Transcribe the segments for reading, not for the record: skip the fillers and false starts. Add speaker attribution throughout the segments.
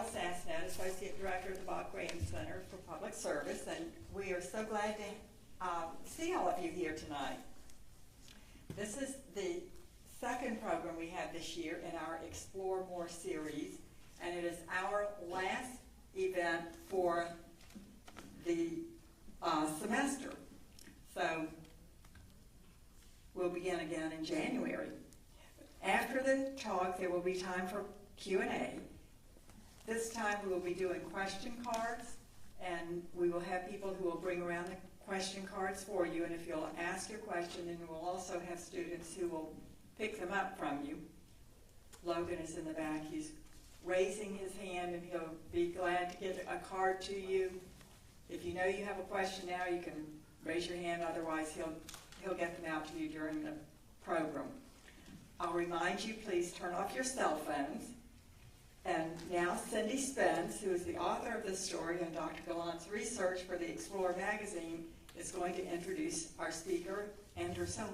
Speaker 1: Sassnet, Associate Director of the Bob Graham Center for Public Service, and we are so glad to see all of you here tonight. This is the second program we have this year in our Explore More series, and it is our last event for the semester. So we'll begin again in January. After the talk, there will be time for Q&A. This time we will be doing question cards, and we will have people who will bring around the question cards for you, and if you'll ask your question, then we'll also have students who will pick them up from you. Logan is in the back. He's raising his hand, and he'll be glad to get a card to you. If you know you have a question now, you can raise your hand. Otherwise, he'll get them out to you during the program. I'll remind you, please turn off your cell phones. And now Cindy Spence, who is the author of this story and Dr. Galant's research for the Explorer magazine, is going to introduce our speaker and herself.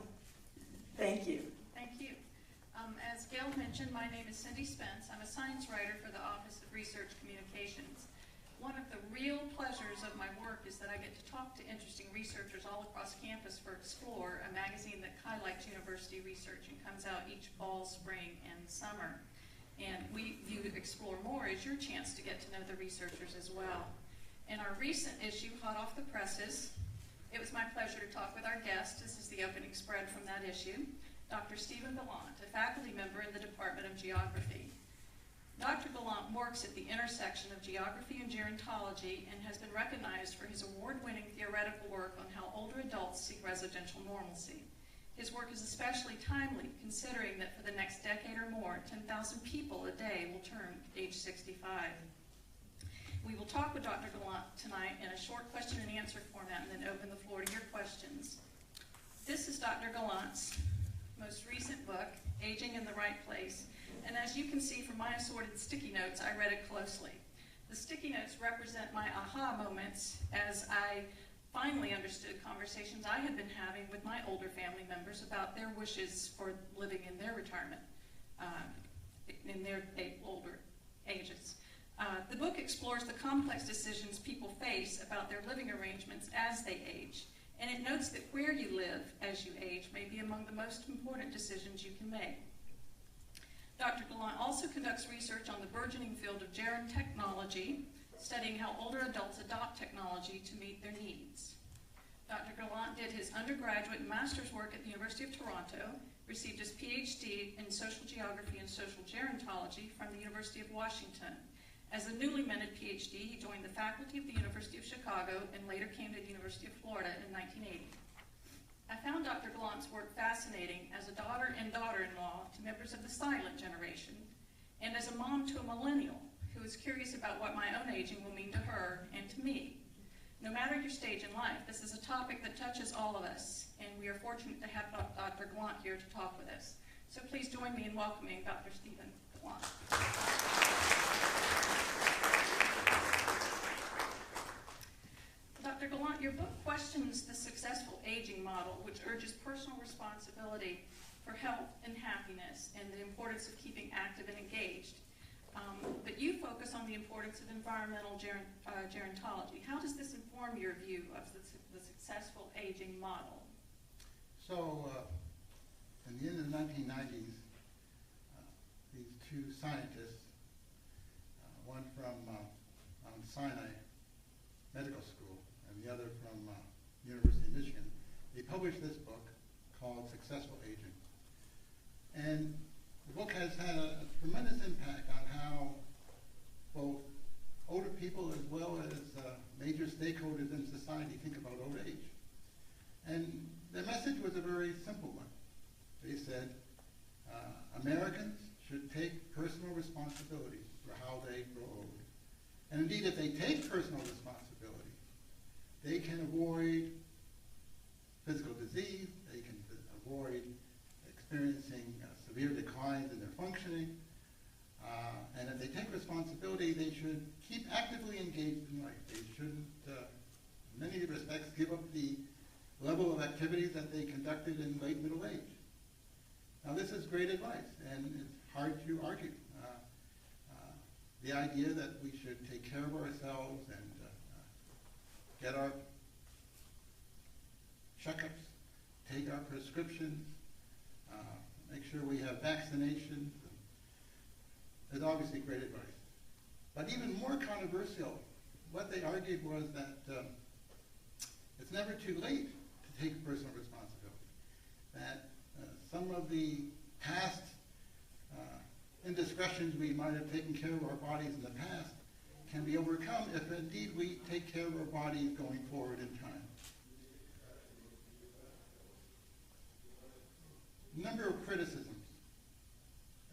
Speaker 1: Thank you.
Speaker 2: Thank you. As Gail mentioned, my name is Cindy Spence. I'm a science writer for the Office of Research Communications. One of the real pleasures of my work is that I get to talk to interesting researchers all across campus for Explore, a magazine that highlights university research and comes out each fall, spring, and summer. And we view Explore More as your chance to get to know the researchers as well. In our recent issue, hot off the presses, it was my pleasure to talk with our guest. This is the opening spread from that issue, Dr. Steven Golant, a faculty member in the Department of Geography. Dr. Golant works at the intersection of geography and gerontology and has been recognized for his award-winning theoretical work on how older adults seek residential normalcy. His work is especially timely, considering that for the next decade or more, 10,000 people a day will turn age 65. We will talk with Dr. Golant tonight in a short question and answer format and then open the floor to your questions. This is Dr. Galant's most recent book, Aging in the Right Place. And as you can see from my assorted sticky notes, I read it closely. The sticky notes represent my aha moments as I finally understood conversations I had been having with my older family members about their wishes for living in their retirement, in their older ages. The book explores the complex decisions people face about their living arrangements as they age, and it notes that where you live as you age may be among the most important decisions you can make. Dr. Golant also conducts research on the burgeoning field of gerontechnology, studying how older adults adopt technology to meet their needs. Dr. Golant did his undergraduate and master's work at the University of Toronto, received his PhD in social geography and social gerontology from the University of Washington. As a newly minted PhD, he joined the faculty of the University of Chicago and later came to the University of Florida in 1980. I found Dr. Galant's work fascinating as a daughter and daughter-in-law to members of the silent generation, and as a mom to a millennial who is curious about what my own aging will mean to her and to me. No matter your stage in life, this is a topic that touches all of us, and we are fortunate to have Dr. Golant here to talk with us. So please join me in welcoming Dr. Steven Golant. Dr. Golant, your book questions the successful aging model, which urges personal responsibility for health and happiness and the importance of keeping active and engaged. But you focus on the importance of environmental gerontology. How does this inform your view of the successful aging model?
Speaker 3: So, in the end of the 1990s, these two scientists, one from Mount Sinai Medical School and the other from University of Michigan, they published this book called Successful Aging. And the book has had a tremendous impact on how both older people as well as major stakeholders in society think about old age. And their message was a very simple one. They said, Americans should take personal responsibility for how they grow old. And indeed, if they take personal responsibility, they can avoid physical disease, they can avoid experiencing severe declines in their functioning, and if they take responsibility, they should keep actively engaged in life. They shouldn't, in many respects, give up the level of activities that they conducted in late middle age. Now, this is great advice, and it's hard to argue. the idea that we should take care of ourselves and get our checkups, take our prescriptions, make sure we have vaccinations, is obviously great advice. But even more controversial, what they argued was that it's never too late to take personal responsibility. That some of the past indiscretions we might have taken care of our bodies in the past can be overcome if indeed we take care of our bodies going forward in time. A number of criticisms,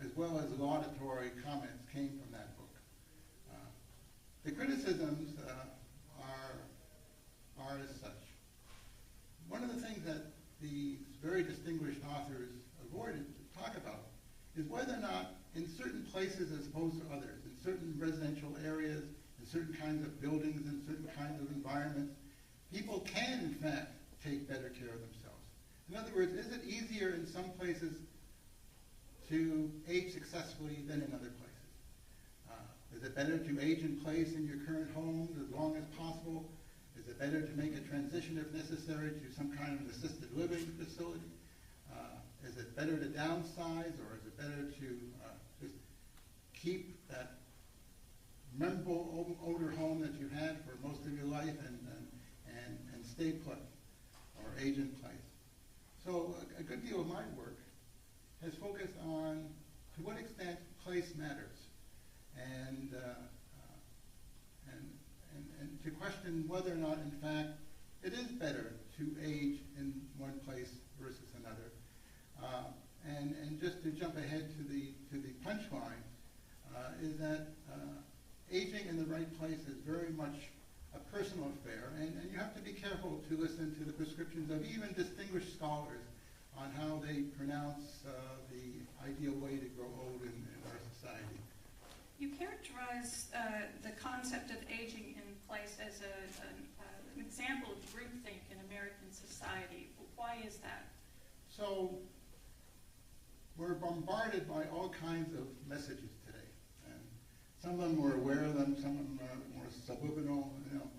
Speaker 3: as well as laudatory comments, came from that book. The criticisms are as such. One of the things that these very distinguished authors avoided to talk about is whether or not in certain places as opposed to others, in certain residential areas, in certain kinds of buildings, in certain kinds of environments, people can in fact take better care of themselves. In other words, is it easier in some places to age successfully than in other places? Is it better to age in place in your current homes as long as possible? Is it better to make a transition if necessary to some kind of an assisted living facility? Is it better to downsize, or is it better to just keep that memorable older home that you had for most of your life and stay put or age in place? So a good deal of my work has focused on to what extent place matters, and to question whether or not, in fact, it is better to age in one place versus another. And just to jump ahead to the punchline, is that aging in the right place is very much a personal affair, and you have to be careful to listen to the prescriptions of even distinguished scholars on how they pronounce the ideal way to grow old in our society.
Speaker 2: You characterize the concept of aging in place as an example of groupthink in American society. Why is that?
Speaker 3: So we're bombarded by all kinds of messages today, and some of them we're aware of them, some of them are more subliminal, you know.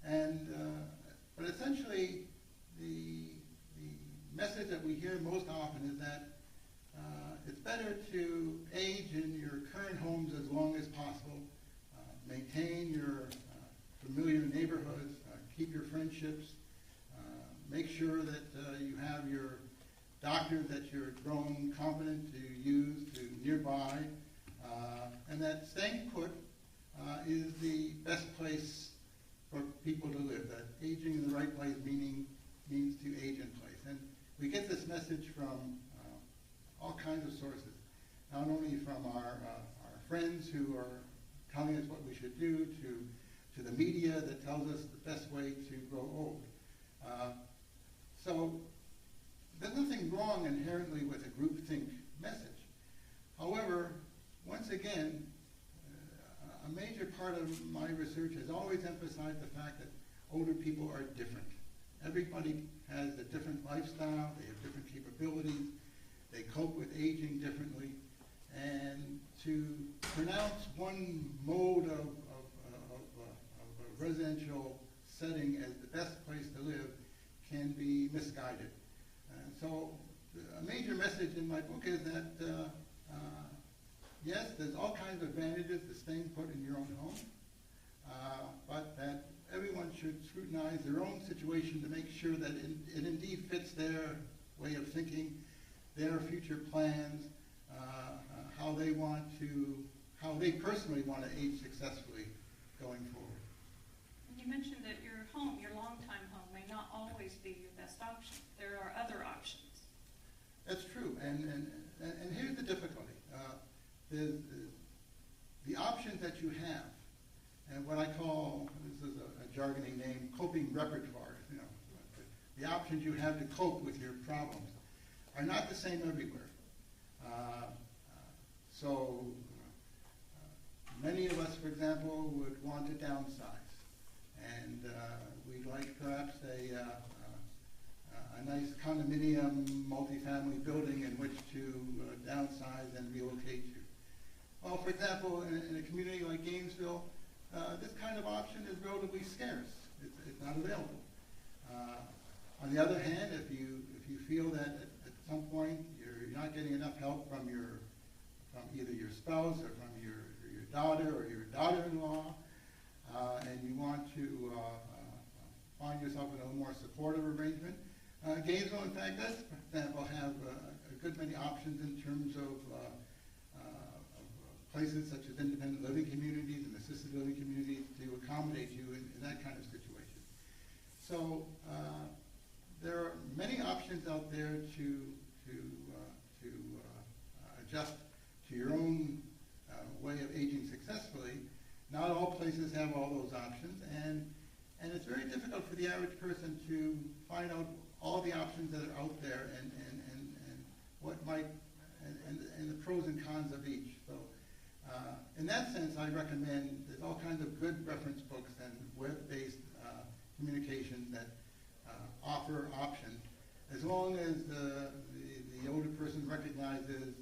Speaker 3: And but essentially, the message that we hear most often is that it's better to age in your current homes as long as possible, maintain your familiar neighborhoods, keep your friendships, make sure that you have your doctors that you're grown competent to use to nearby, and that staying put is the best place for people to live, that aging in the right place means to age in place. And we get this message from all kinds of sources, not only from our friends who are telling us what we should do, to the media that tells us the best way to grow old. So there's nothing wrong inherently with a groupthink message. However, once again, a major part of my research has always emphasized the fact that older people are different. Everybody has a different lifestyle, they have different capabilities, they cope with aging differently, and to pronounce one mode of a residential setting as the best place to live can be misguided. So a major message in my book is that yes, there's all kinds of advantages to staying put in your own home, but that everyone should scrutinize their own situation to make sure that it indeed fits their way of thinking, their future plans, how they personally want to age successfully going forward.
Speaker 2: You mentioned that your home, your longtime home, may not always be your best option. There are other options.
Speaker 3: That's true, and here's the difficulty. The options that you have, and what I call, this is a jargony name, coping repertoire, you know, the options you have to cope with your problems are not the same everywhere. So many of us, for example, would want to downsize, and we'd like perhaps a nice condominium, multifamily building in which to downsize and relocate to. Well, for example, in a community like Gainesville, this kind of option is relatively scarce. It's not available. On the other hand, if you feel that at some point you're not getting enough help from either your spouse or from your daughter or your daughter-in-law, and you want to find yourself in a more supportive arrangement, Gainesville, in fact, does, for example, have a good many options in terms of places such as independent living communities and assisted living communities to accommodate you in that kind of situation. So there are many options out there to adjust to your own way of aging successfully. Not all places have all those options, and it's very difficult for the average person to find out all the options that are out there and what might and the pros and cons of each. So in that sense, I recommend there's all kinds of good reference books and web-based communications that offer options, as long as the older person recognizes,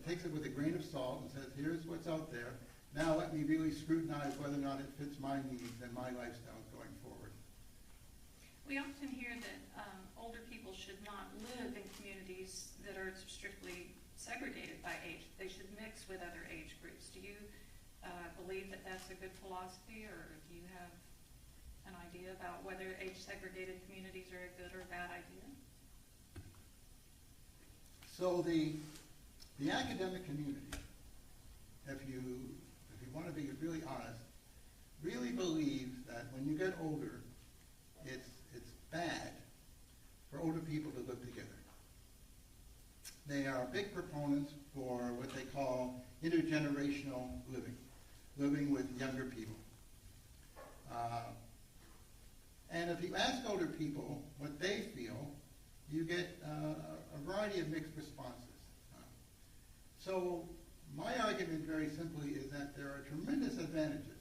Speaker 3: takes it with a grain of salt and says, here's what's out there. Now let me really scrutinize whether or not it fits my needs and my lifestyle going forward.
Speaker 2: We often hear that older people should not live in communities that are strictly segregated by age. They should mix with other age groups. Do you believe that that's a good philosophy, or do you have an idea about whether age-segregated communities are a good or bad idea?
Speaker 3: So the academic community, if you want to be really honest, really believes that when you get older, it's bad for older people to live together. They are big proponents for what they call intergenerational living with younger people. And if you ask older people what they feel, you get a variety of mixed responses. So my argument very simply is that there are tremendous advantages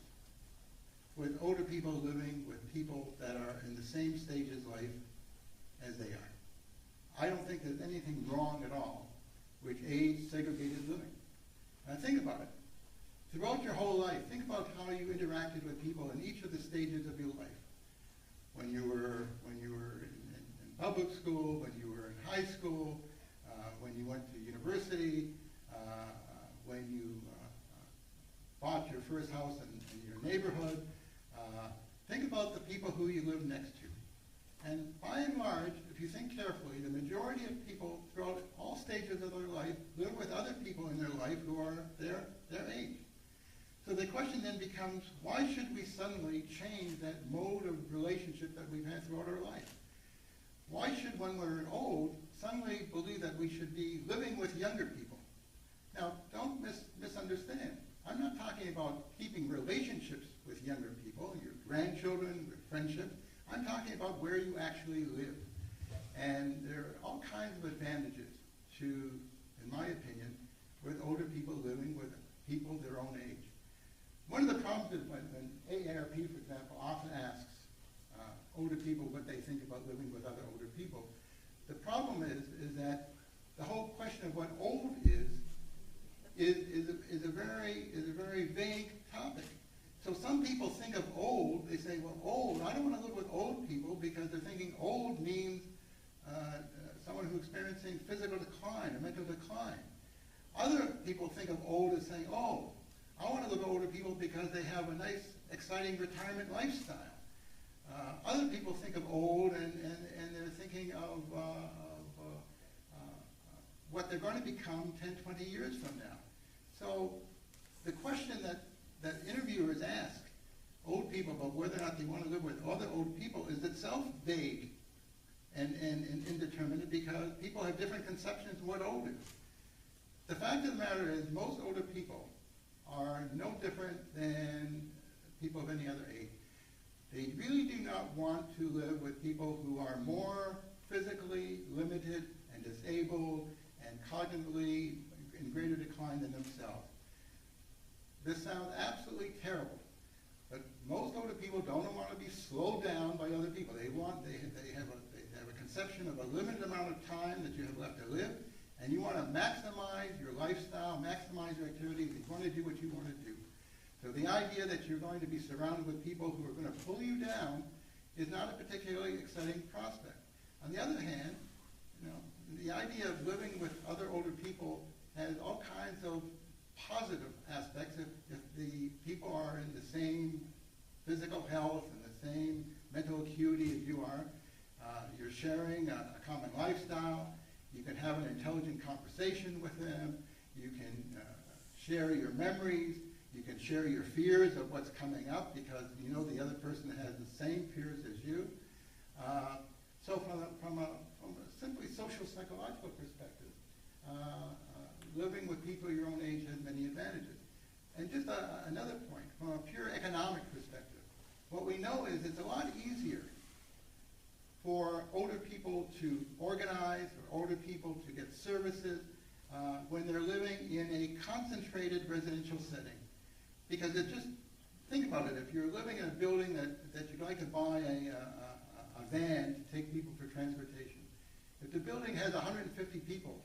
Speaker 3: with older people living with people that are in the same stage of life as they are. I don't think there's anything wrong at all with age-segregated living. Now think about it. Throughout your whole life, think about how you interacted with people in each of the stages of your life. When you were in public school, when you were in high school, when you went to university, when you bought your first house in your neighborhood. Think about the people who you live next to. And by and large, if you think carefully, the majority of people throughout all stages of their life live with other people in their life who are their age. So the question then becomes, why should we suddenly change that mode of relationship that we've had throughout our life? Why should, when we're old, suddenly believe that we should be living with younger people? Now, don't misunderstand. I'm not talking about keeping relationships with younger people, your grandchildren, your friendships. I'm talking about where you actually live. And there are all kinds of advantages to, in my opinion, with older people living with people their own age. One of the problems is when AARP, for example, often asks older people what they think about living with other older people. The problem is that the whole question of what old is a very vague topic. So some people think of old, they say, well, old, I don't want to live with old people because they're thinking old means someone who's experiencing physical decline or mental decline. Other people think of old as saying, oh, I want to live with older people because they have a nice, exciting retirement lifestyle. Other people think of old and they're thinking of what they're going to become 10, 20 years from now. So the question that interviewers ask old people about whether or not they want to live with other old people is itself vague and indeterminate because people have different conceptions of what old is. The fact of the matter is most older people are no different than people of any other age. They really do not want to live with people who are more physically limited and disabled and cognitively in greater decline than themselves. This sounds absolutely terrible, but most older people don't want to be slowed down by other people. They have a conception of a limited amount of time that you have left to live, and you want to maximize your lifestyle, maximize your activities, you want to do what you want to do. So the idea that you're going to be surrounded with people who are going to pull you down is not a particularly exciting prospect. On the other hand, the idea of living with other older people has all kinds of positive aspects if the people are in the same physical health and the same mental acuity as you are. You're sharing a common lifestyle. You can have an intelligent conversation with them. You can share your memories. You can share your fears of what's coming up because you know the other person has the same fears as you. So from a simply social psychological perspective, living with people your own age has many advantages. And just another point, from a pure economic perspective, what we know is it's a lot easier for older people to organize or older people to get services when they're living in a concentrated residential setting. Because think about it, if you're living in a building that you'd like to buy a van to take people for transportation, if the building has 150 people,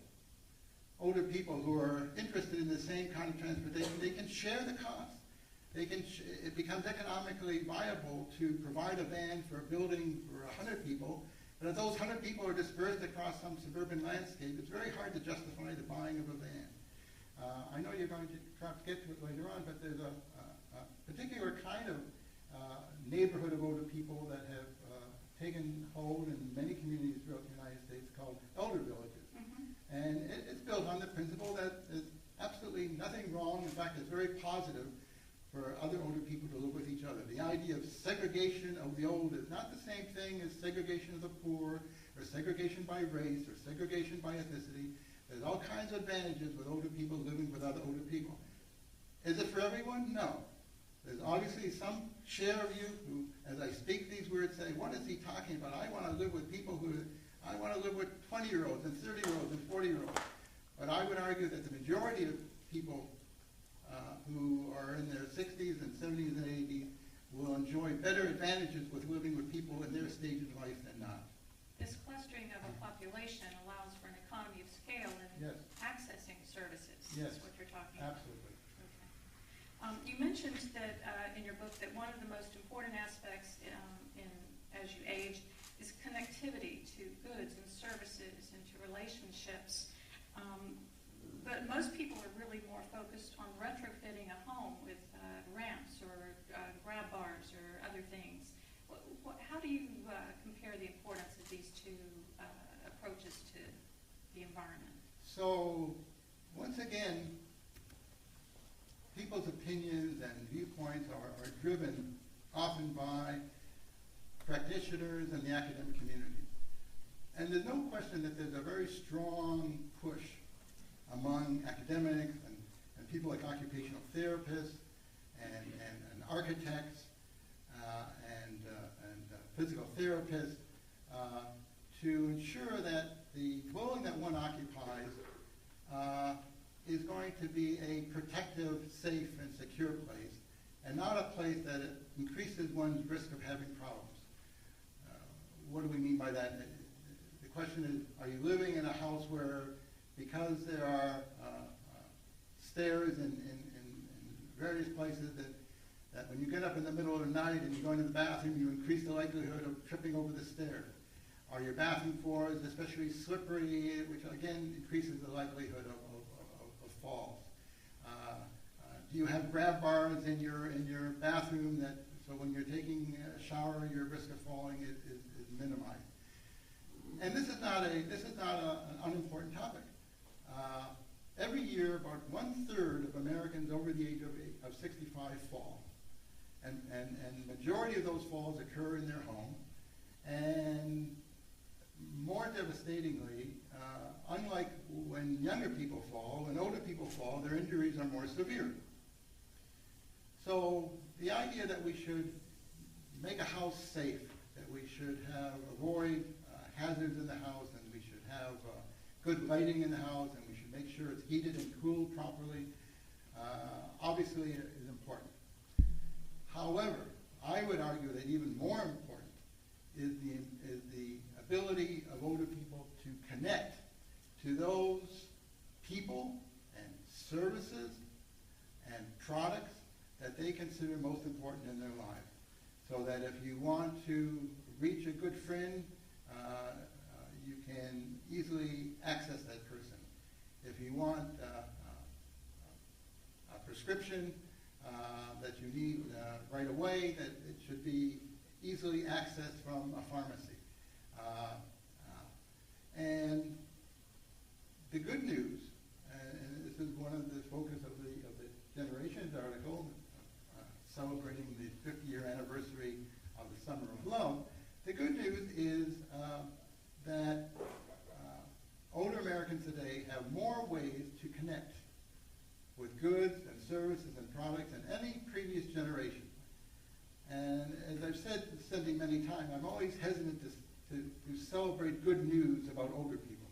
Speaker 3: older people who are interested in the same kind of transportation, they can share the cost. It becomes economically viable to provide a van for a building for 100 people, but if those 100 people are dispersed across some suburban landscape, it's very hard to justify the buying of a van. I know you're going to perhaps get to it later on, but there's a particular kind of neighborhood of older people that have taken hold in many communities throughout the United States called elder villages. Mm-hmm. And it's built on the principle that there's absolutely nothing wrong. In fact, it's very positive for other older people to live with each other. The idea of segregation of the old is not the same thing as segregation of the poor, or segregation by race, or segregation by ethnicity. There's all kinds of advantages with older people living with other older people. Is it for everyone? No. There's obviously some share of you who, as I speak these words, say, what is he talking about? I want to live with people I want to live with 20-year-olds and 30-year-olds and 40-year-olds. But I would argue that the majority of people who are in their 60s and 70s and 80s will enjoy better advantages with living with people in their stage of life than not.
Speaker 2: This clustering of a population allows for an economy of scale in accessing services.
Speaker 3: Yes.
Speaker 2: That's what you're talking about.
Speaker 3: Absolutely.
Speaker 2: Okay. You mentioned that in your book that one of the most important aspects as you age is connectivity to goods and services and to relationships. But most people are really more focused on retrofitting a home with ramps or grab bars or other things. How do you compare the importance of these two approaches to the environment?
Speaker 3: So, once again, people's opinions and viewpoints are driven often by practitioners and the academic community. And there's no question that there's a very strong push among academics and people like occupational therapists and architects and physical therapists to ensure that the dwelling that one occupies is going to be a protective, safe, and secure place, and not a place that increases one's risk of having problems. What do we mean by that? The question is, are you living in a house where, because there are stairs in various places that when you get up in the middle of the night and you go into the bathroom, you increase the likelihood of tripping over the stairs? Are your bathroom floors especially slippery, which again increases the likelihood of falls? Do you have grab bars in your bathroom so when you're taking a shower, your risk of falling is minimized? And this is not an unimportant topic. Every year, about 1/3 of Americans over the age of 65 fall. And the majority of those falls occur in their home. And more devastatingly, unlike when younger people fall, when older people fall, their injuries are more severe. So the idea that we should make a house safe, that we should avoid hazards in the house, and we should have good lighting in the house, and we should make sure it's heated and cooled properly, obviously is important. However, I would argue that even more important is the ability of older people to connect to those people and services and products that they consider most important in their lives. So that if you want to reach a good friend, you can easily access that person. If you want a prescription that you need right away, that it should be easily accessed from a pharmacy. And the good news, and this is one of the focus of the Generations article, celebrating the 50-year anniversary of the Summer of Love, the good news is that older Americans today have more ways to connect with goods and services and products than any previous generation. And as I've said many times, I'm always hesitant to celebrate good news about older people.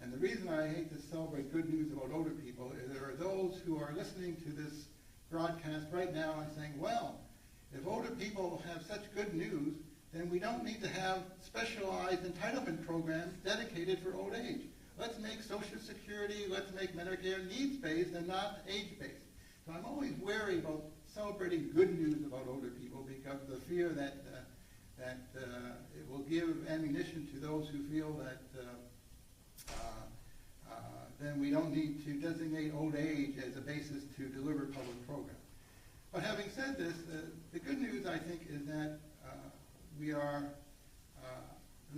Speaker 3: And the reason I hate to celebrate good news about older people is there are those who are listening to this broadcast right now and saying, well, if older people have such good news, then we don't need to have specialized entitlement programs dedicated for old age. Let's make Social Security, let's make Medicare needs-based and not age-based. So I'm always wary about celebrating good news about older people because of the fear that it will give ammunition to those who feel that then we don't need to designate old age as a basis to deliver public programs. But having said this, the good news, I think, is that we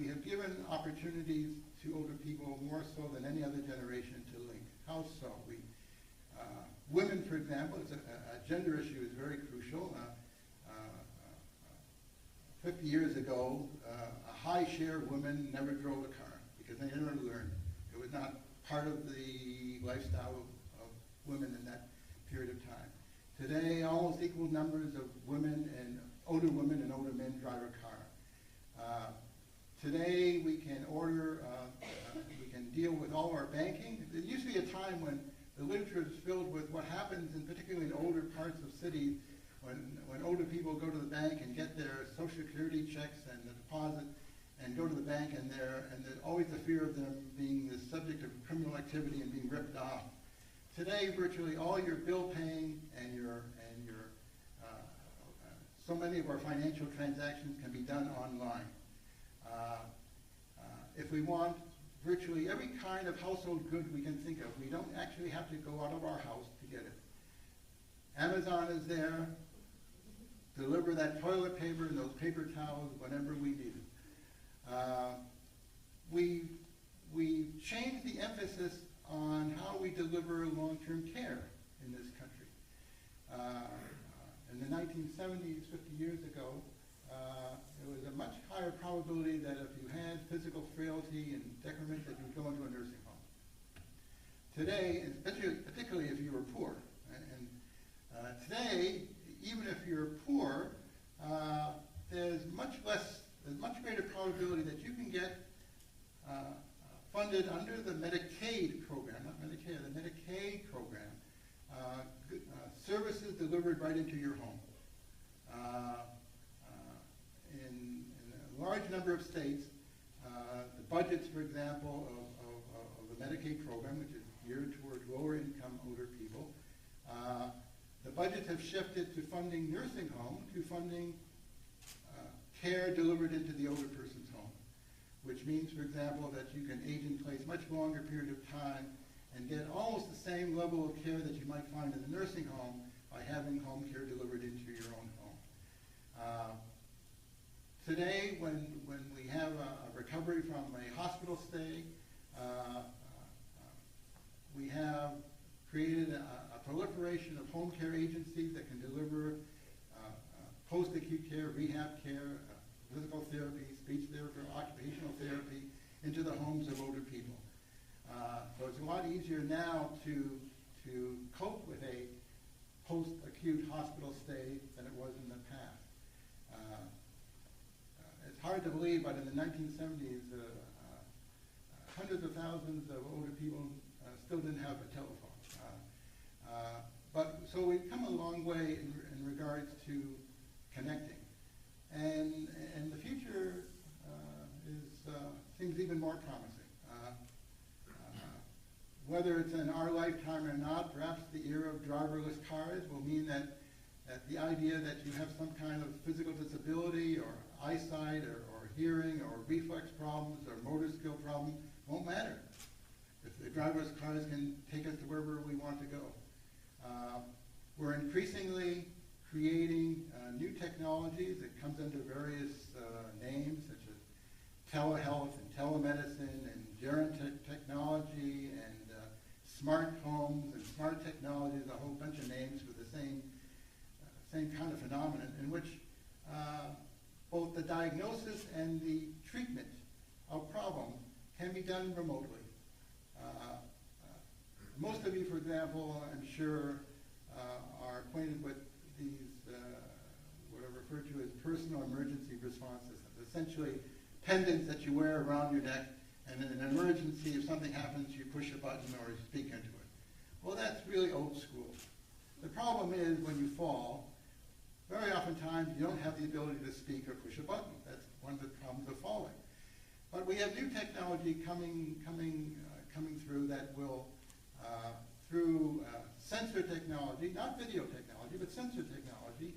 Speaker 3: have given opportunities to older people more so than any other generation to link. How so? Women, for example, a gender issue is very crucial. 50 years ago, a high share of women never drove a car because they never learned. It was not part of the lifestyle of women in that period of time. Today, almost equal numbers of women and older men drive a car. Today, we can we can deal with all our banking. There used to be a time when the literature is filled with what happens, particularly in older parts of cities, when older people go to the bank and get their Social Security checks and the deposit and go to the bank and there's always the fear of them being the subject of criminal activity and being ripped off. Today, virtually all your bill paying and your so many of our financial transactions can be done online. If we want virtually every kind of household good we can think of, we don't actually have to go out of our house to get it. Amazon is there. Deliver that toilet paper and those paper towels whenever we need it. We changed the emphasis on how we deliver long-term care in this country. In the 1970s, 50 years ago, there was a much higher probability that if you had physical frailty and decrement that you would go into a nursing home. Today, particularly if you were poor, and today, even if you're poor, there's much greater probability that you can get funded under the Medicaid program, not Medicare, the Medicaid program, services delivered right into your home. In a large number of states, the budgets, for example, of the Medicaid program, which is geared toward lower-income older people, the budgets have shifted to funding nursing home, to funding care delivered into the older person's home, which means, for example, that you can age in place much longer period of time and get almost the same level of care that you might find in the nursing home by having home care delivered into your own home. Today, when we have a recovery from a hospital stay, we have created a proliferation of home care agencies that can deliver post-acute care, rehab care, physical therapy, speech therapy, occupational therapy into the homes of older people. So it's a lot easier now to cope with a post-acute hospital stay than it was in the past. It's hard to believe, but in the 1970s, hundreds of thousands of older people still didn't have a telephone. So we've come a long way in regards to connecting. And the future seems even more promising. whether it's in our lifetime or not, perhaps the era of driverless cars will mean that the idea that you have some kind of physical disability or eyesight or hearing or reflex problems or motor skill problems won't matter. If the driverless cars can take us to wherever we want to go. We're increasingly creating new technologies that comes under various names such as telehealth and telemedicine and gerontechnology and smart homes and smart technologies, a whole bunch of names for the same kind of phenomenon in which both the diagnosis and the treatment of problems can be done remotely. Most of you, for example, I'm sure, are acquainted with these, what are referred to as personal emergency response systems, essentially pendants that you wear around your neck, and in an emergency, if something happens, you push a button or you speak into it. Well, that's really old school. The problem is when you fall, very oftentimes you don't have the ability to speak or push a button. That's one of the problems of falling. But we have new technology coming through that will, through sensor technology, not video technology, but sensor technology,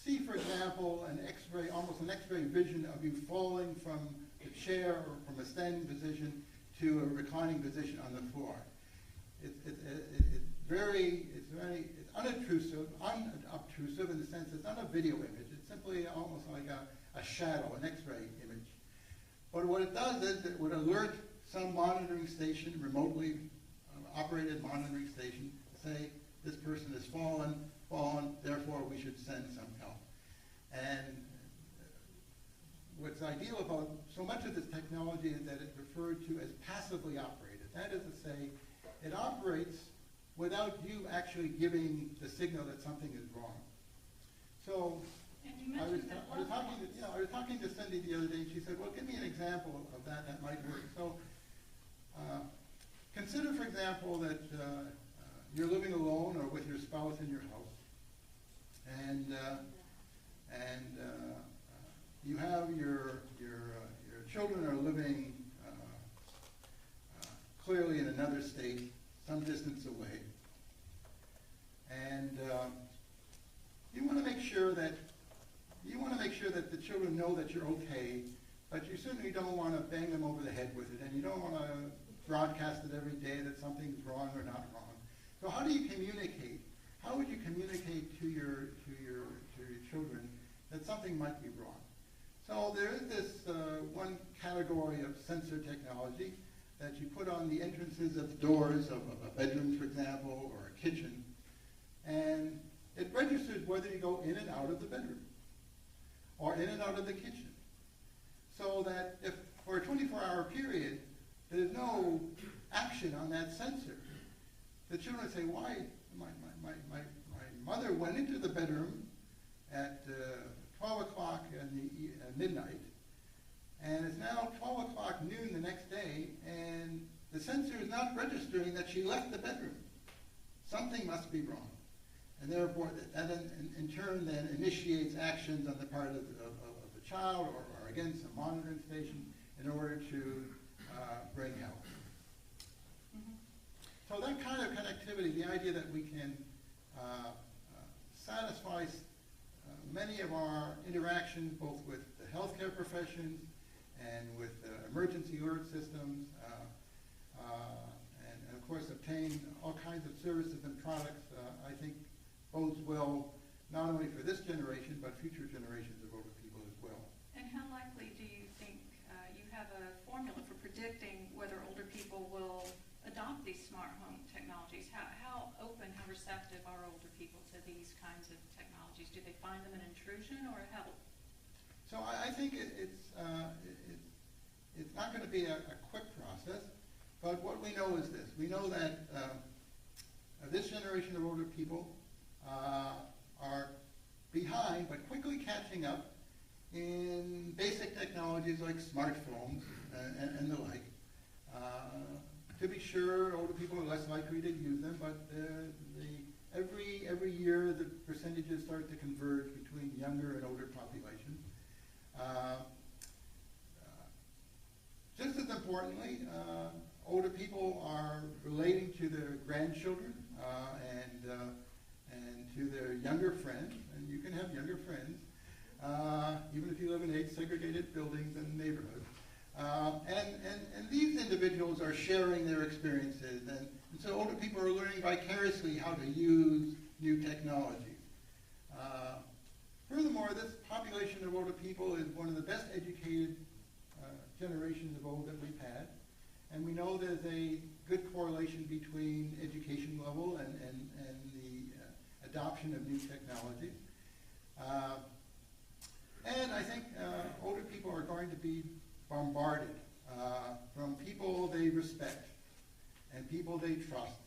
Speaker 3: see, for example, an X-ray, almost an X-ray vision of you falling from a chair or from a standing position to a reclining position on the floor. It's unobtrusive in the sense it's not a video image. It's simply almost like a shadow, an X-ray image. But what it does is it would alert some monitoring station, remotely operated monitoring station, to say this person has fallen, therefore we should send some help. And what's ideal about so much of this technology is that it's referred to as passively operated. That is to say, it operates without you actually giving the signal that something is wrong. So I was talking to Cindy the other day, and she said, well, give me an example of that might work. So consider, for example, that you're living alone or with your spouse in your house, and you have your children are living clearly in another state, some distance away, and you want to make sure that the children know that you're okay, but you certainly don't want to bang them over the head with it, and you don't want to broadcast it every day that something's wrong or not wrong. So how do you communicate? How would you communicate to your children that something might be wrong? So there is this one category of sensor technology that you put on the entrances of doors of a bedroom, for example, or a kitchen, and it registers whether you go in and out of the bedroom or in and out of the kitchen. So that if for a 24-hour period there's no action on that sensor, the children say, why, my mother went into the bedroom at 12 o'clock at midnight, and it's now 12 o'clock noon the next day, and the sensor is not registering that she left the bedroom. Something must be wrong. And therefore, that in turn then initiates actions on the part of the child or against a monitoring station in order to bring help. So that kind of connectivity, the idea that we can satisfy many of our interactions, both with the healthcare professions and with emergency alert systems, and of course obtain all kinds of services and products, I think bodes well not only for this generation, but future generations of older people as well.
Speaker 2: And how likely do you think you have a formula for predicting whether older people will adopt these smart home technologies? How open, how receptive are older people to these kinds of technologies? Do they find them an intrusion or a help?
Speaker 3: So I think it's not going to be a quick process, but what we know is this. We know that this generation of older people are behind, but quickly catching up in basic technologies like smartphones and the like. To be sure, older people are less likely to use them, but every year the percentages start to converge between younger and older populations. Just as importantly, older people are relating to their grandchildren and to their younger friends, and you can have younger friends, even if you live in age-segregated buildings and neighborhoods. And these individuals are sharing their experiences, and so older people are learning vicariously how to use new technologies. Furthermore, this population of older people is one of the best educated generations of old that we've had, and we know there's a good correlation between education level and the adoption of new technologies. And I think older people are going to be bombarded from people they respect and people they trust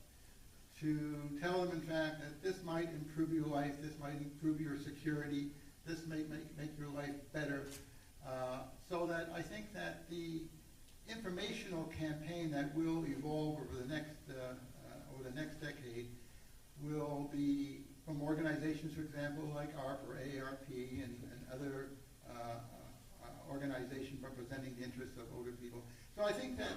Speaker 3: to tell them, in fact, that this might improve your life, this might improve your security, this may make your life better. So that I think that the informational campaign that will evolve over the next decade will be from organizations, for example, like ARP or AARP and other organizations representing the interests of older people. So I think that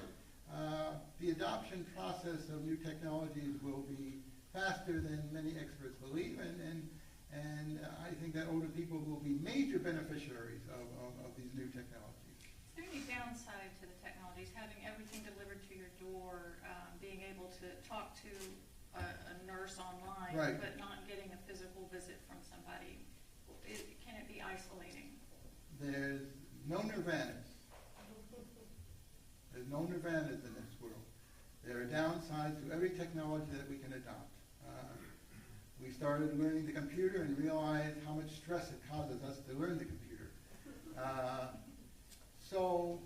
Speaker 3: the adoption process of new technologies will be faster than many experts believe, and I think that older people will be major beneficiaries of these new technologies.
Speaker 2: Is there any downside to the technologies, having everything delivered to your door, being able to talk to a nurse online,
Speaker 3: right,
Speaker 2: but not getting a physical visit from somebody? Can it be isolating?
Speaker 3: There's no nirvanas. There's no nirvanas in this world. There are downsides to every technology that we can adopt. We started learning the computer and realized how much stress it causes us to learn the computer. So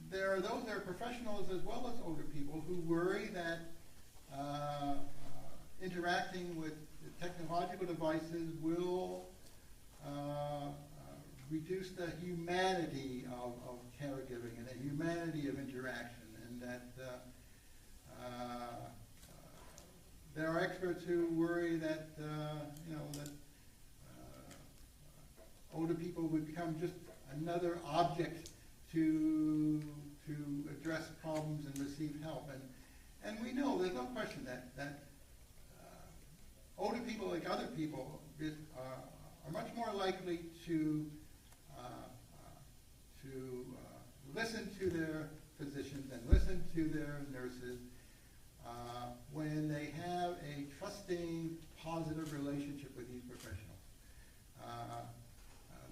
Speaker 3: there are those that are professionals as well as older people who worry that interacting with technological devices will reduce the humanity of caregiving and the humanity of interaction, and that there are experts who worry that older people would become just another object to address problems and receive help, and we know there's no question that older people, like other people, are much more likely to listen to their physicians and listen to their nurses when they have a trusting, positive relationship with these professionals.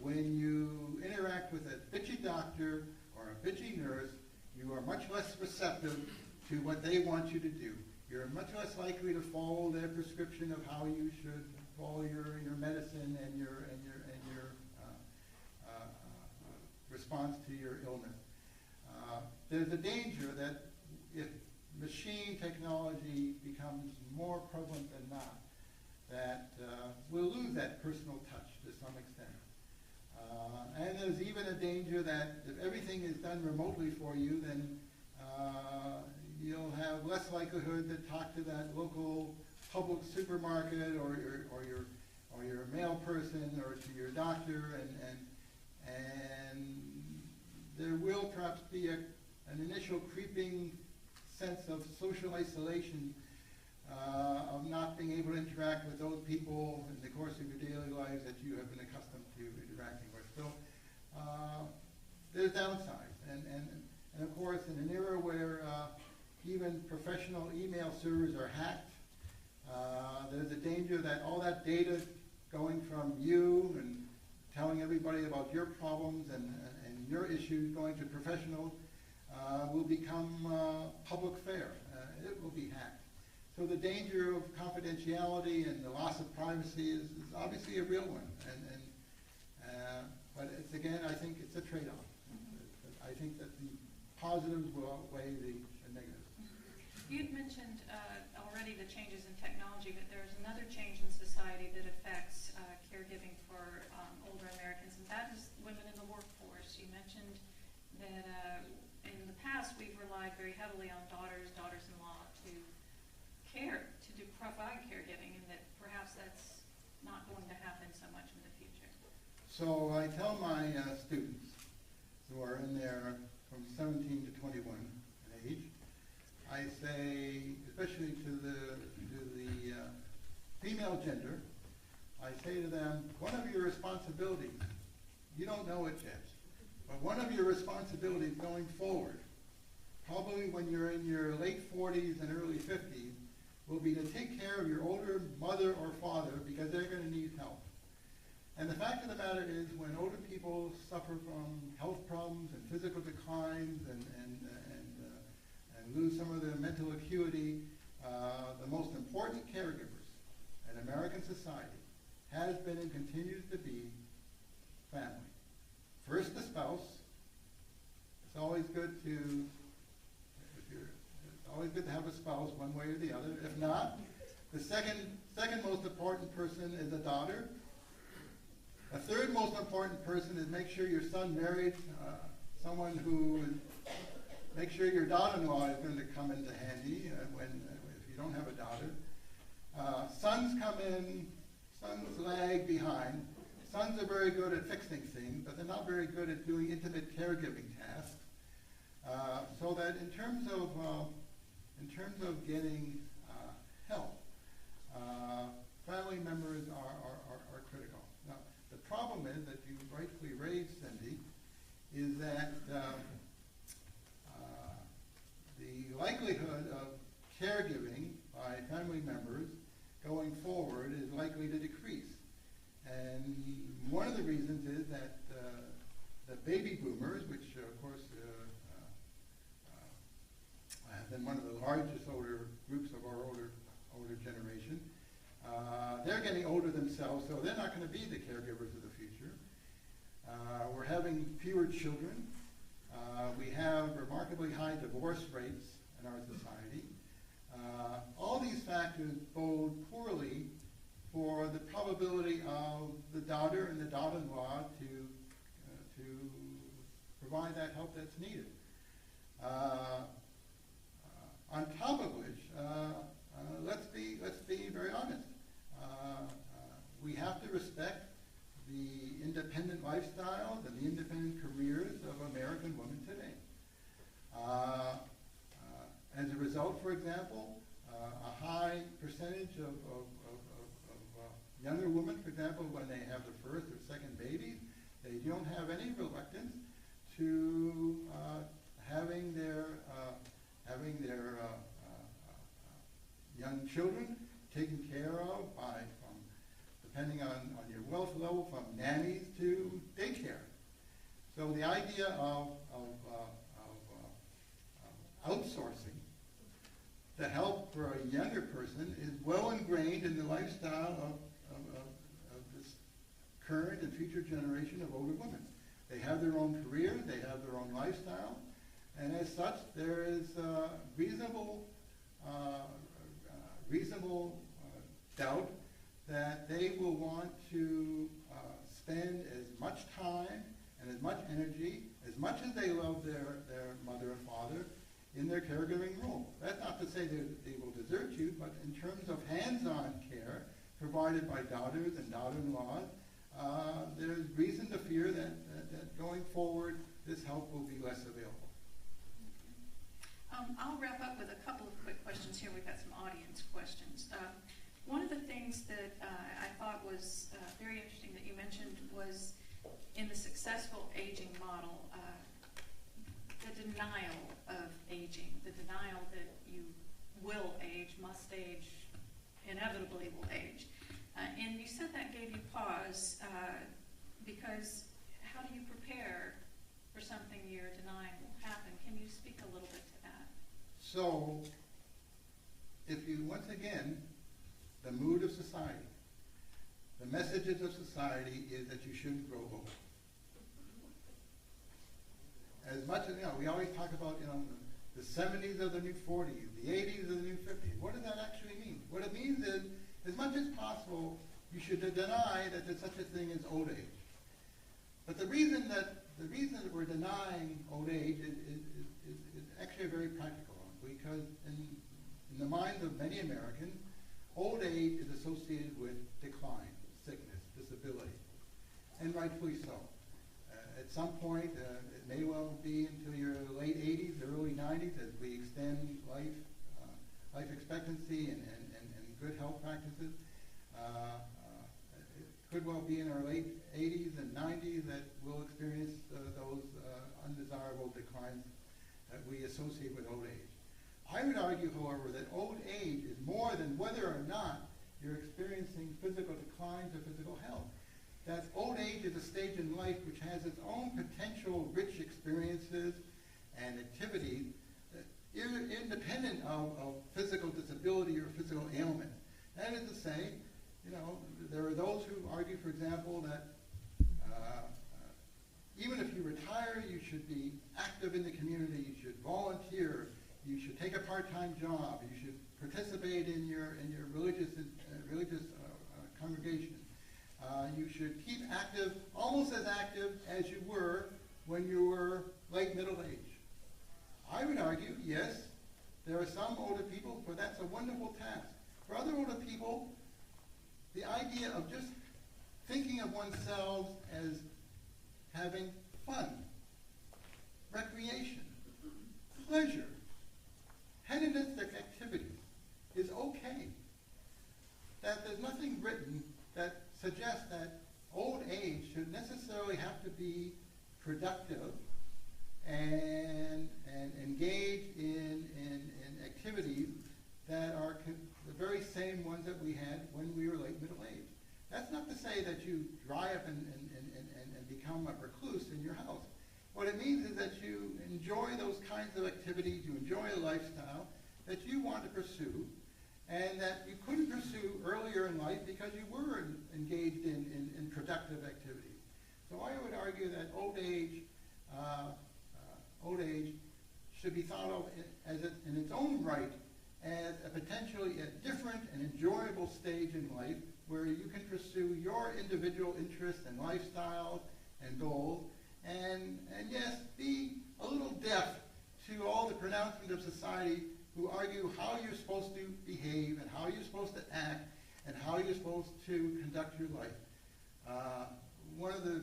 Speaker 3: When you interact with a bitchy doctor or a bitchy nurse, you are much less receptive to what they want you to do. You're much less likely to follow their prescription of how you should follow your medicine and your response to your illness. There's a danger that if machine technology becomes more prevalent than not, that we'll lose that personal touch to some extent. And there's even a danger that if everything is done remotely for you, then you'll have less likelihood to talk to that local public supermarket or your mail person or to your doctor, and there will perhaps be an initial creeping sense of social isolation, of not being able to interact with those people in the course of your daily lives that you have been accustomed to interacting with. So there's downsides, and of course, in an era where even professional email servers are hacked, there's a danger that all that data going from you and telling everybody about your problems and your issues going to professionals will become public fare. It will be hacked. So the danger of confidentiality and the loss of privacy is obviously a real one. But it's, again, I think it's a trade-off. I think that the positives will outweigh the negatives.
Speaker 2: You'd mentioned already the changes in technology, but there's another change in society that affects caregiving for older Americans, and that is women in the workforce. You mentioned that in the past we've relied very heavily on daughters-in-law to provide caregiving, and that perhaps that's not going to happen so much in the future.
Speaker 3: So I tell my students who are in there from 17 to 21 in age, I say, especially to the female gender, I say to them, one of your responsibilities, you don't know it yet, but one of your responsibilities going forward, probably when you're in your late 40s and early 50s, will be to take care of your older mother or father because they're going to need help. And the fact of the matter is, when older people suffer from health problems and physical declines and lose some of their mental acuity, the most important caregivers in American society has been and continues to be family. First, the spouse. It's always good to have a spouse one way or the other. If not, the second most important person is a daughter. A third most important person is make sure your son married someone who, make sure your daughter-in-law is going to come into handy if you don't have a daughter. Sons come in, sons lag behind. Sons are very good at fixing things, but they're not very good at doing intimate caregiving tasks. So that in terms of getting help, family members are critical. Now, the problem is that you rightfully raised, Cindy, is that the likelihood of caregiving by family members going forward is likely to decrease. And one of the reasons is that the baby boomers, which of course have been one of the largest older groups of our older generation, they're getting older themselves, so they're not going to be the caregivers of the future. We're having fewer children. We have remarkably high divorce rates in our society. All these factors bode poorly for the probability of the daughter and the daughter-in-law to provide that help that's needed. On top of which, let's be very honest. We have to respect the independent lifestyles and the independent careers of American women today. As a result, for example, a high percentage of younger women, for example, when they have the first or second baby, they don't have any reluctance to having their young children taken care of depending on your wealth level, from nannies to daycare. So the idea of outsourcing the help for a younger person is well ingrained in the lifestyle of this current and future generation of older women. They have their own career, they have their own lifestyle, and as such, there is reasonable doubt that they will want to spend as much time and as much energy, as much as they love their mother and father, in their caregiving role. That's not to say that they will desert you, but in terms of hands-on care provided by daughters and daughter-in-laws, there's reason to fear that going forward, this help will be less available.
Speaker 2: I'll wrap up with a couple of quick questions here. We've got some audience questions. One of the things that I thought was very interesting that you mentioned was in the successful aging model, the denial of aging, the denial that you will age, must age, inevitably will age. And you said that gave you pause because how do you prepare for something you're denying will happen? Can you speak a little bit to that?
Speaker 3: So, if you, once again, the mood of society, the messages of society is that you shouldn't grow old. As much as, we always talk about, the 70s are the new 40s, the 80s are the new 50s. What does that actually mean? What it means is, as much as possible, you should deny that there's such a thing as old age. But the reason that we're denying old age is actually a very practical one, because in the minds of many Americans, old age is associated with decline, sickness, disability, and rightfully so. at some point, it may well be into your late 80s, early 90s, as we extend life expectancy and good health practices. It could well be in our late 80s and 90s that we'll experience those undesirable declines that we associate with old age. I would argue, however, that old age is more than whether or not you're experiencing physical declines or physical health. That old age is a stage in life which has its own potential rich experiences and activities independent of physical disability or physical ailment. That is to say, there are those who argue, for example, that even if you retire, you should be active in the community, you should volunteer, you should take a part-time job, you should participate in your religious congregation. You should keep active, almost as active as you were when you were late middle age. I would argue, yes, there are some older people where that's a wonderful task. For other older people, the idea of just thinking of oneself as having fun, recreation, pleasure, hedonistic activities is okay. That there's nothing written that suggests that old age should necessarily have to be productive and engaged in activities that are the very same ones that we had when we were late middle age. That's not to say that you dry up and become a recluse in your house. What it means is that you enjoy those kinds of activities, you enjoy a lifestyle that you want to pursue, and that you couldn't pursue earlier in life because you were engaged in productive activities. So I would argue that old age should be thought of as in its own right as a potentially a different and enjoyable stage in life where you can pursue your individual interests and lifestyles and goals, and yes, be a little deaf to all the pronouncements of society who argue how you're supposed to behave and how you're supposed to act and how you're supposed to conduct your life. One of the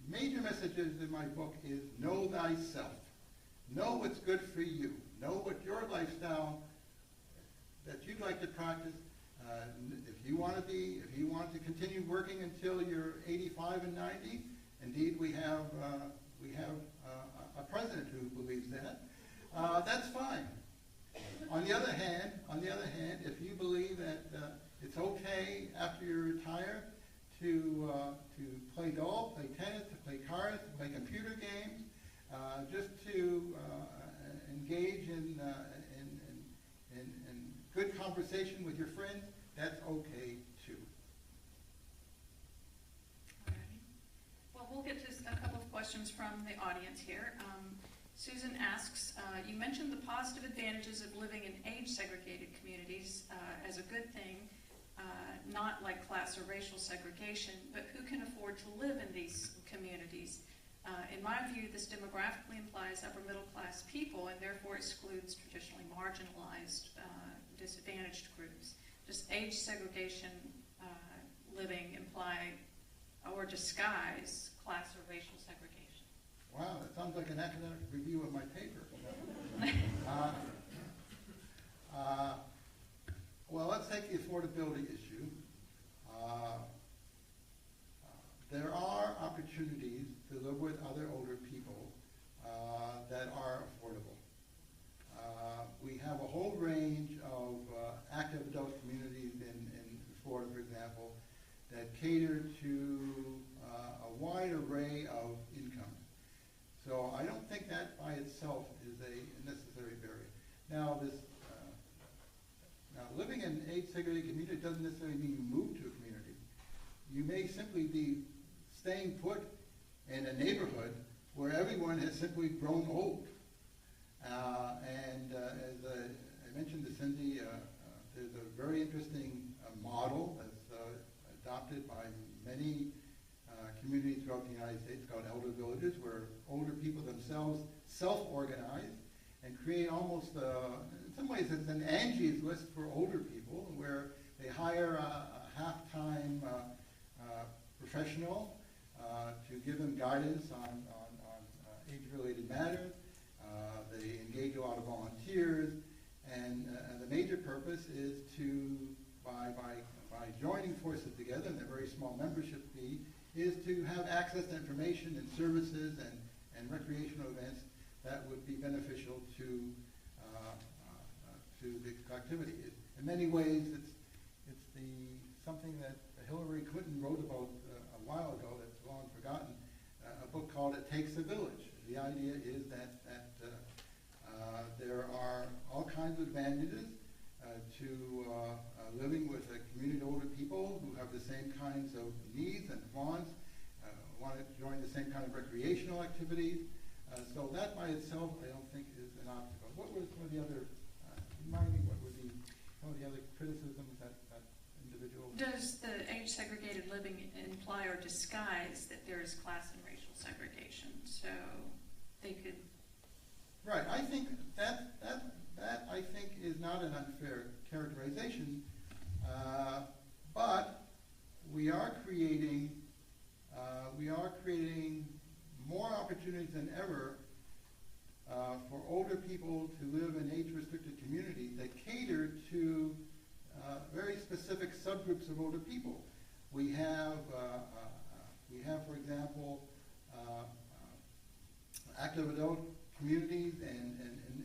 Speaker 3: major messages in my book is know thyself. Know what's good for you. Know what your lifestyle that you'd like to practice. If you want to continue working until you're 85 and 90, indeed we have a president who believes that. That's fine. On the other hand, if you believe that it's okay after you retire to play golf, play tennis, to play cards, to play computer games, just to engage in good conversation with your friends, that's okay too.
Speaker 2: Alrighty. Well, we'll get to a couple of questions from the audience here. Susan asks, you mentioned the positive advantages of living in age-segregated communities as a good thing, not like class or racial segregation, but who can afford to live in these communities? In my view, this demographically implies upper-middle-class people and therefore excludes traditionally marginalized, disadvantaged groups. Does age segregation living imply or disguise class or racial segregation?
Speaker 3: Wow, that sounds like an academic review of my paper. Well, let's take the affordability issue. There are opportunities to live with other older people that are affordable. We have a whole range of active adult communities in Florida, for example, that cater to a wide array of incomes. So I don't think that by itself is a necessary barrier. Now, living in an age-segregated community doesn't necessarily mean you move to a community. You may simply be staying put in a neighborhood where everyone has simply grown old. As I mentioned to Cindy, there's a very interesting model that's adopted by many communities throughout the United States called elder villages, where older people themselves self-organize and create almost, in some ways, it's an Angie's List for older people, where they hire a half-time professional to give them guidance on age-related matters. They engage a lot of volunteers, and the major purpose is to, by joining forces together, and a very small membership fee, is to have access to information and services and recreational events that would be beneficial to the activity. In many ways, it's something that Hillary Clinton wrote about a while ago that's long forgotten, a book called It Takes a Village. The idea is that there are all kinds of advantages to living with a community of older people who have the same kinds of needs and wants, want to join the same kind of recreational activities. So that by itself, I don't think is an obstacle. What were some of the other, remind me, what were some of the other criticisms that individual?
Speaker 2: Does the age-segregated living imply or disguise that there is class and racial segregation? So they could...
Speaker 3: Right, I think that I think is not an unfair characterization, but we are creating more opportunities than ever for older people to live in age-restricted communities that cater to very specific subgroups of older people. We have, for example, active adult communities and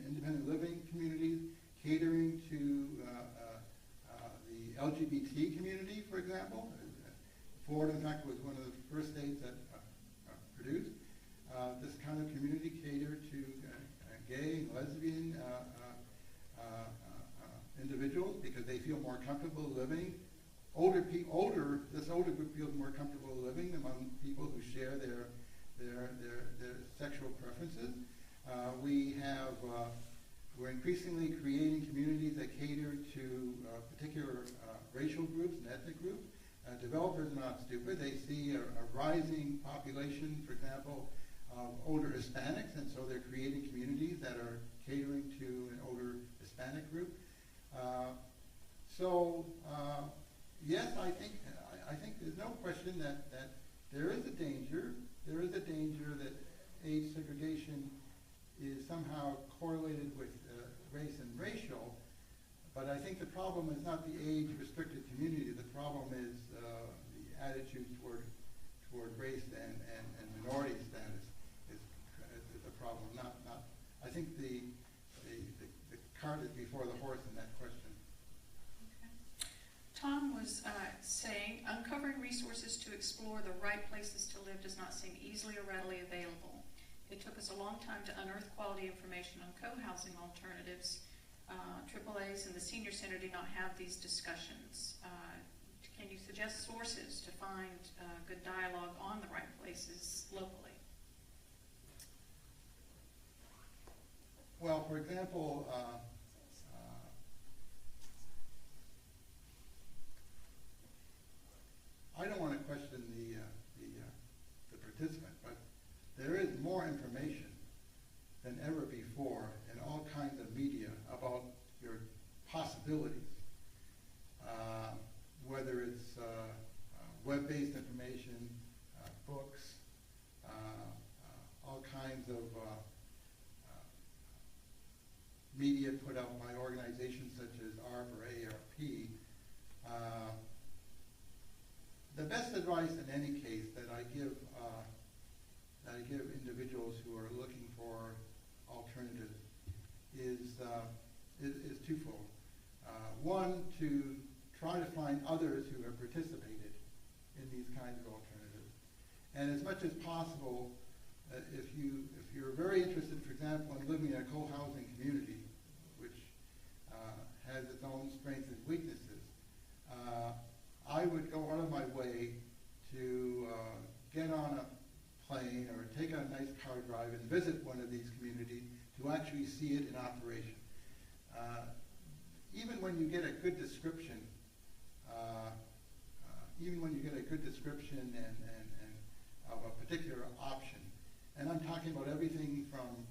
Speaker 3: independent living communities catering to the LGBT community, for example. Florida, in fact, was one of the first states that produced this kind of community catered to gay and lesbian individuals because they feel more comfortable living. This older group feels more comfortable living among people who share their sexual preferences. We're increasingly creating communities that cater to particular racial groups and ethnic groups. Developers are not stupid. They see a rising population, for example, of older Hispanics, and so they're creating communities that are catering to an older Hispanic group. Yes, I think there's no question that there is a danger. There is a danger that age segregation is somehow correlated with race and racial, but I think the problem is not the age-restricted community. The problem is the attitude toward race and minority status is the problem. Not. I think the cart is before the horse in that question.
Speaker 2: Okay. Tom was saying, uncovering resources to explore the right places to live does not seem easily or readily available. It took us a long time to unearth quality information on co-housing alternatives. AAAs and the Senior Center do not have these discussions. Can you suggest sources to find good dialogue on the right places locally?
Speaker 3: Well, for example, I don't want to question the participant, but there is more information than ever before in all kinds of media about your possibilities, whether it's web-based information, books, all kinds of media put out by organizations such as ARP or AARP. The best advice in any case that I give individuals who are looking for alternatives is twofold. One, to try to find others who have participated in these kinds of alternatives. And as much as possible, if you're very interested, for example, in living in a co-housing community, which has its own strengths and weaknesses, I would go out of my way to get on a plane or take a nice car drive and visit one of these communities to actually see it in operation. Even when you get a good description, and of a particular option, and I'm talking about everything from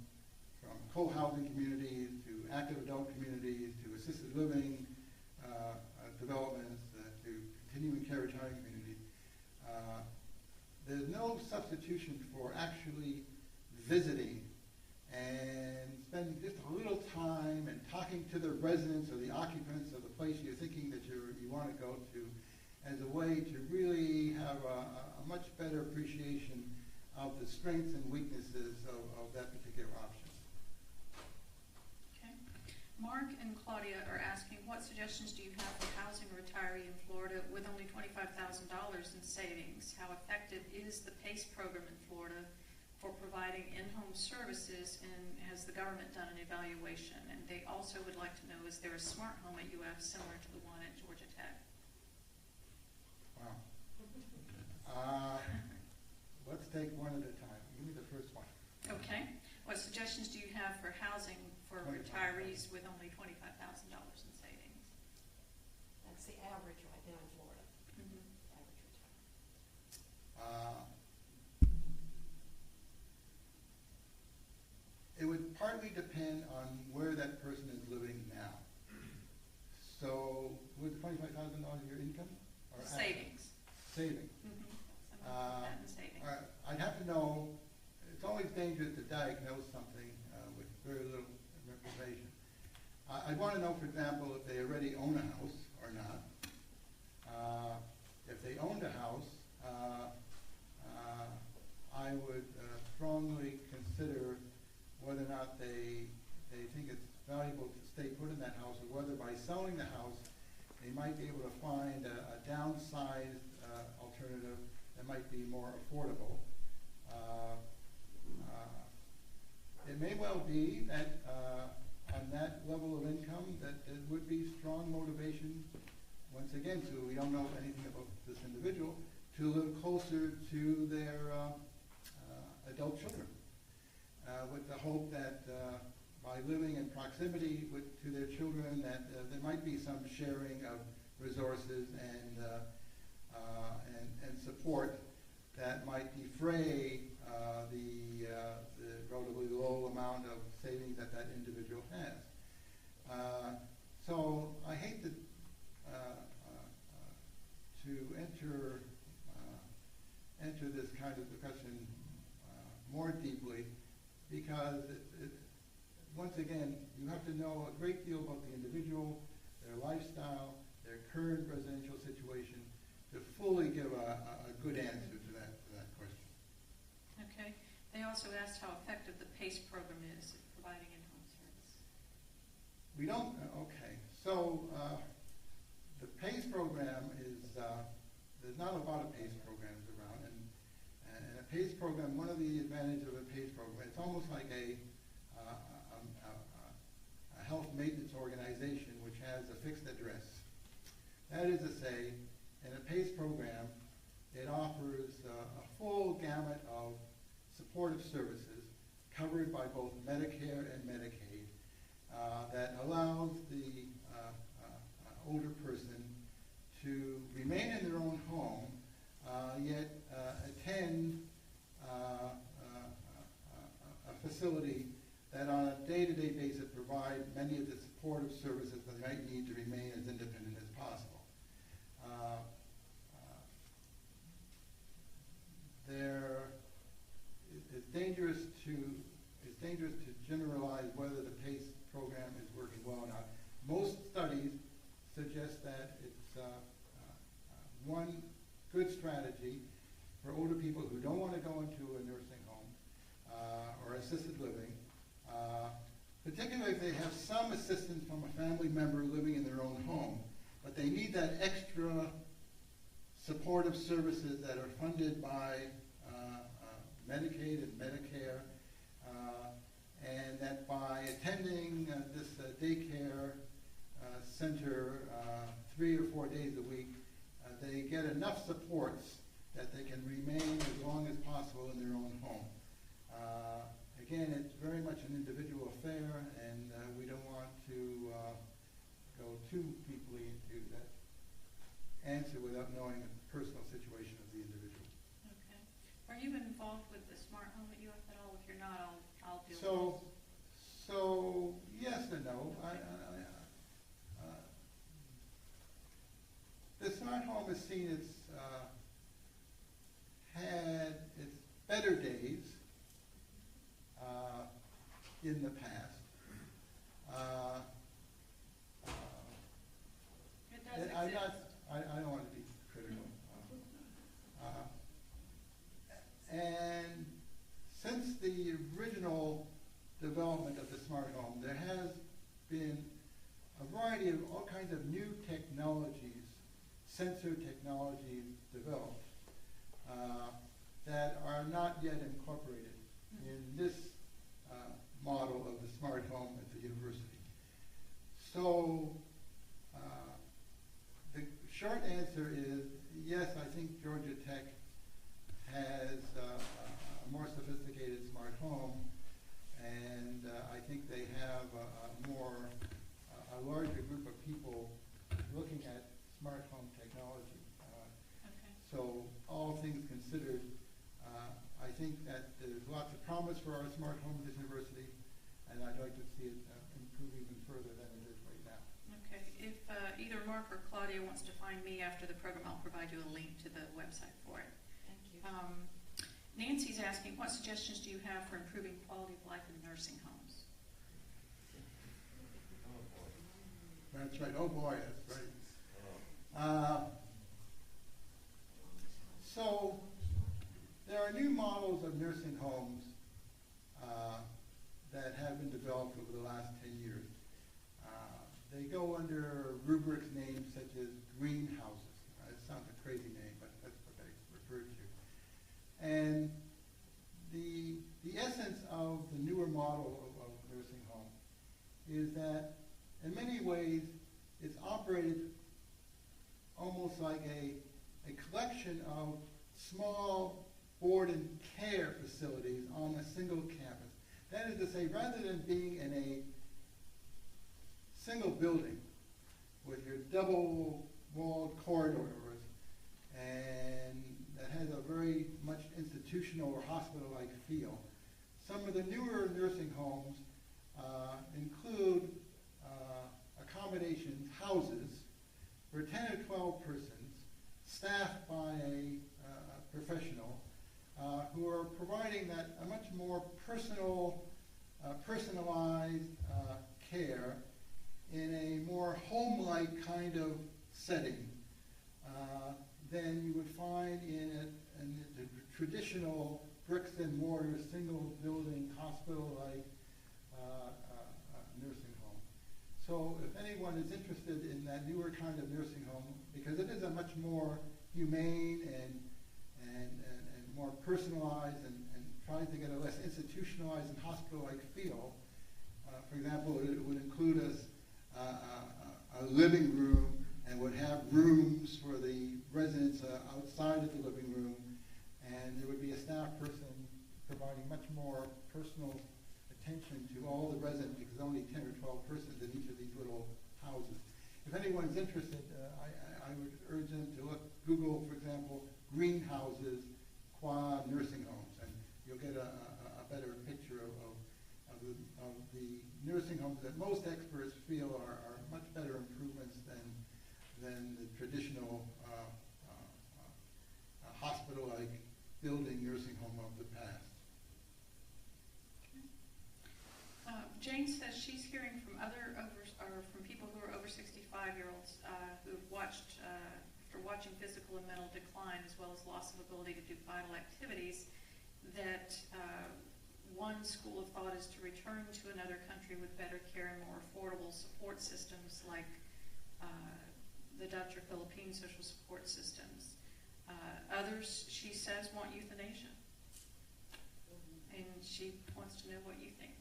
Speaker 3: co-housing communities to active adult communities to assisted living developments to continuing care retirement communities. There's no substitute substitution for actually visiting and spending just a little time and talking to the residents or the occupants of the place you're thinking that you want to go to, as a way to really have a much better appreciation of the strengths and weaknesses of that particular option.
Speaker 2: Okay. Mark and Claudia are asking, what suggestions do you have for housing a retiree in Florida with only $25,000 in savings? How effective is the PACE program in Florida for providing in-home services, and has the government done an evaluation? And they also would like to know, is there a smart home at UF similar to the one at Georgia Tech?
Speaker 3: Wow. Let's take one at a time. Give me the first one.
Speaker 2: Okay. What suggestions do you have for housing for retirees with only $25,000 in savings?
Speaker 4: That's the average right now in Florida.
Speaker 2: Mm-hmm.
Speaker 4: Average retirement.
Speaker 3: It would partly depend on where that person is living now. So, with $25,000 your income? Or
Speaker 2: Savings.
Speaker 3: Savings.
Speaker 2: Mm-hmm. That in savings.
Speaker 3: All right. I'd have to know. It's always dangerous to diagnose something with very little information. I'd want to know, for example, if they already own a house or not. If they owned a house, I would strongly consider whether or not they think it's valuable to stay put in that house, or whether by selling the house they might be able to find a downsized alternative that might be more affordable. It may well be that on that level of income that there would be strong motivation, once again, so we don't know anything about this individual, to live closer to their adult children, with the hope that by living in proximity to their children, that there might be some sharing of resources and support that might defray the relatively low amount of savings that individual has. So I hate to enter this kind of discussion more deeply, because once again, you have to know a great deal about the individual, their lifestyle, their current residential situation, to fully give a good answer to that question.
Speaker 2: Okay. They also asked how effective the PACE program is at providing in-home service.
Speaker 3: We don't, okay. So the PACE program is, there's not a lot of PACE programs around. And a PACE program, one of the advantages of a PACE program, it's almost like a health maintenance organization which has a fixed address. That is to say, in a PACE program, it offers a full gamut of supportive services covered by both Medicare and Medicaid that allows the older person to remain in their own home, yet attend a facility that on a day-to-day basis provide many of the supportive services that they might need to remain as independent as possible. It's dangerous to generalize whether the PACE program is working well or not. Most studies suggest that it's one good strategy for older people who don't want to go into a nursing home or assisted living, particularly if they have some assistance from a family member living in their own home, but they need that extra supportive services that are funded by Medicaid and Medicare, and that by attending this daycare center 3 or 4 days a week, they get enough supports that they can remain as long as possible in their own home. Again, it's very much an individual affair, and we don't want to go too deeply into that answer without knowing the personal situation of the individual.
Speaker 2: Okay. Are you involved with the smart home at UF at all? If you're not, I'll deal with it.
Speaker 3: So yes and no. The smart home has seen had its in the past.
Speaker 2: It does
Speaker 3: And I'm not,
Speaker 2: exist.
Speaker 3: I don't want to be critical. And since the original development of the smart home, there has been a variety of all kinds of new technologies, sensor technologies developed that are not yet incorporated in this model of the smart home at the university. So the short answer is yes, I think Georgia Tech has a more sophisticated smart home, and I think they have a larger group of people looking at smart home technology.
Speaker 2: Okay.
Speaker 3: So all things considered, I think that there's lots of promise for our smart home at this university, and I'd like to see it improve even further than it is right now.
Speaker 2: Okay. If either Mark or Claudia wants to find me after the program, I'll provide you a link to the website for it.
Speaker 4: Thank you.
Speaker 2: Nancy's asking, what suggestions do you have for improving quality of life in nursing homes?
Speaker 3: That's right. Oh boy, that's right. So there are new models of nursing homes that have been developed over the last 10 years. They go under rubrics named such as greenhouses. It sounds a crazy name, but that's what they refer to. And the essence of the newer model of nursing home is that in many ways it's operated almost like a collection of small board and care facilities on a single campus. That is to say, rather than being in a single building with your double-walled corridors and that has a very much institutional or hospital-like feel, some of the newer nursing homes include accommodations, houses, for 10 or 12 persons, staffed by a professional who are providing that a much more personalized care in a more home-like kind of setting than you would find in the traditional bricks and mortar, single building, hospital-like nursing home. So if anyone is interested in that newer kind of nursing home, because it is a much more humane and more personalized and tries to get a less institutionalized and hospital-like feel. For example, it would include a living room and would have rooms for the residents outside of the living room, and there would be a staff person providing much more personal attention to all the residents, because only 10 or 12 persons in each of these little houses. If anyone's interested, I would urge them to Google, for example, greenhouses, qua nursing homes, and you'll get a better picture of the nursing homes that most experts feel are much better improvements than the traditional hospital-like building nursing home of the past.
Speaker 2: Jane says she's hearing from from people who are over 65-year-olds who have watched, after watching physical and mental decline as well as loss of ability to do vital activities, that one school of thought is to return to another country with better care and more affordable support systems like the Dutch or Philippine social support systems. Others, she says, want euthanasia. And she wants to know what you think.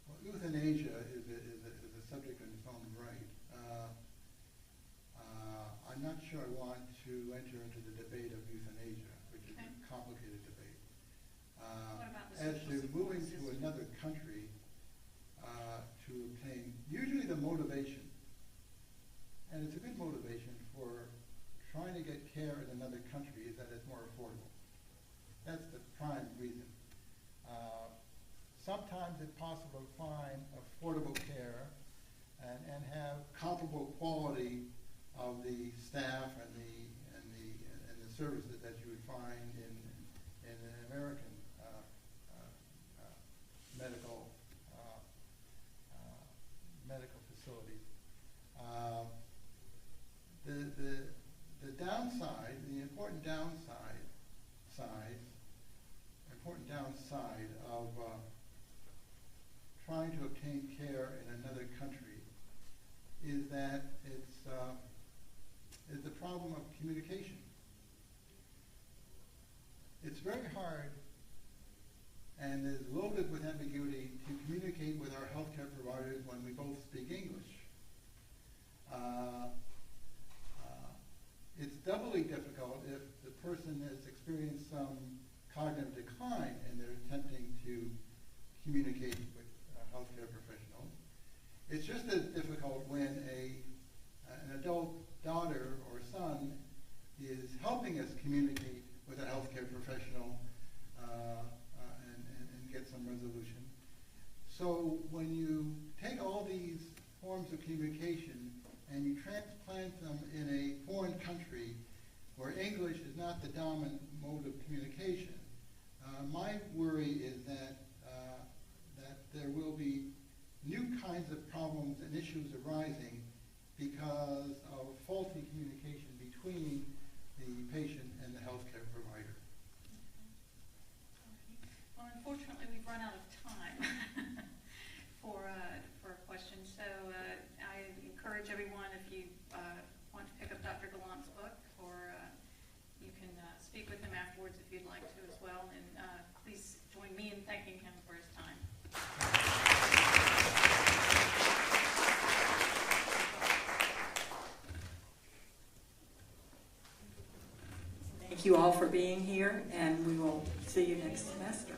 Speaker 3: Well, euthanasia is a subject in its own right. I'm not sure I want to enter into the debate of euthanasia, which is a complicated debate.
Speaker 2: What about the
Speaker 3: As
Speaker 2: social
Speaker 3: to
Speaker 2: support
Speaker 3: moving
Speaker 2: system?
Speaker 3: to another country to obtain, usually the motivation, and it's a good motivation for trying to get care in another country, is that it's more affordable. That's the prime reason. Sometimes it's possible to find affordable care and have comparable quality of the staff and the services that you would find in an American facilities. The downside, the important downside of trying to obtain care in another country is that it's the problem of communication. It's very hard and is loaded with ambiguity to communicate with our healthcare providers when we both speak English. It's doubly difficult if the person has experienced some cognitive decline and they're attempting to communicate with healthcare professionals. It's just as difficult when an adult daughter or son is helping us communicate with a healthcare professional and get some resolution. So when you take all these forms of communication and you transplant them in a foreign country where English is not the dominant mode of communication, my worry is that there will be new kinds of problems and issues arising because of faulty communication between the patient and the healthcare provider.
Speaker 2: Well, unfortunately, we've run out of time for questions. So I encourage everyone, if you want to pick up Dr. Galant's book, or you can speak with him afterwards if you'd like to as well. And please join me in thanking him for his time.
Speaker 1: Thank you all for being here, and we will see you next semester.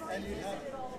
Speaker 3: And you have